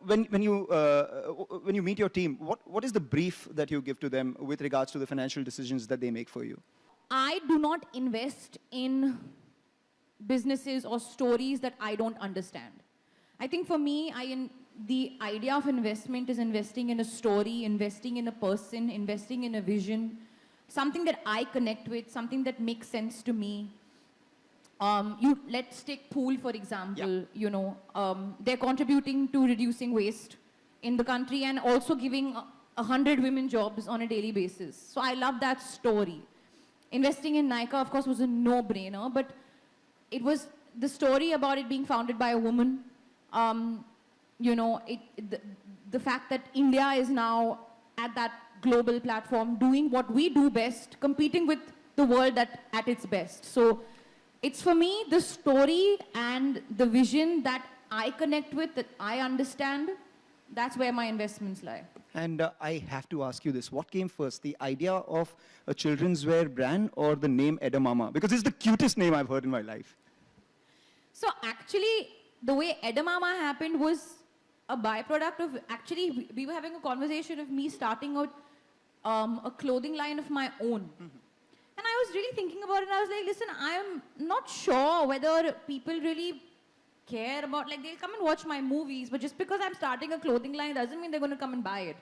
When you meet your team, what is the brief that you give to them with regards to the financial decisions that they make for you? I do not invest in businesses or stories that I don't understand. I think for me, the idea of investment is investing in a story, investing in a person, investing in a vision, something that I connect with, something that makes sense to me. Let's take Pool, for example. Yeah. They're contributing to reducing waste in the country and also giving 100 women jobs on a daily basis. So I love that story. Investing in Nykaa, of course, was a no-brainer, but it was the story about it being founded by a woman. The fact that India is now at that global platform doing what we do best, competing with the world at its best. So it's for me the story and the vision that I connect with, that I understand. That's where my investments lie. And I have to ask you this. What came first, the idea of a children's wear brand or the name Edamama? Because it's the cutest name I've heard in my life. So actually, the way Edamama happened was a byproduct of, actually, we were having a conversation of me starting out a clothing line of my own. Mm-hmm. And I was really thinking about it, and I was like, listen, I'm not sure whether people really care about, like, they'll come and watch my movies, but just because I'm starting a clothing line doesn't mean they're going to come and buy it.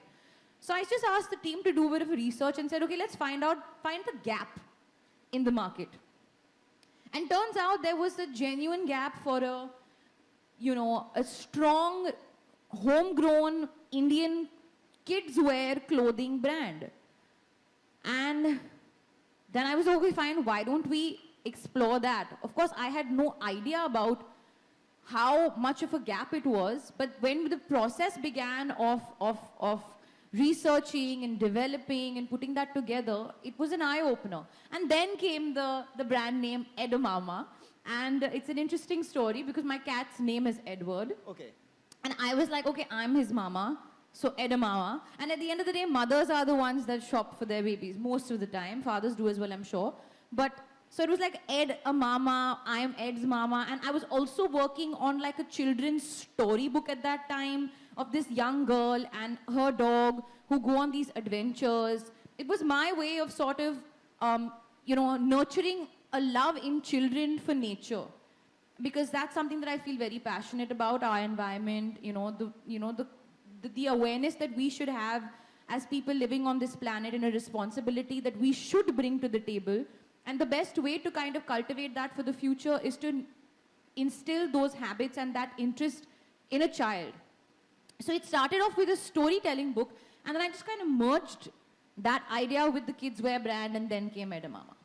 So I just asked the team to do a bit of research and said, okay, let's find the gap in the market. And turns out there was a genuine gap for a strong, homegrown Indian kids wear clothing brand. And then I was, okay, fine, why don't we explore that? Of course, I had no idea about how much of a gap it was, but when the process began of researching and developing and putting that together, it was an eye-opener. And then came the brand name Edamama, and it's an interesting story because my cat's name is Edward. Okay. And I was like, okay, I'm his mama, so Edamama. And at the end of the day, mothers are the ones that shop for their babies most of the time. Fathers do as well, I'm sure. But so it was like Ed a mama, I am Ed's mama. And I was also working on like a children's storybook at that time of this young girl and her dog who go on these adventures. It was my way of sort of, nurturing a love in children for nature. Because that's something that I feel very passionate about, our environment, the awareness that we should have as people living on this planet, and a responsibility that we should bring to the table. And the best way to kind of cultivate that for the future is to instill those habits and that interest in a child. So it started off with a storytelling book, and then I just kind of merged that idea with the kids wear brand, and then came Edamama.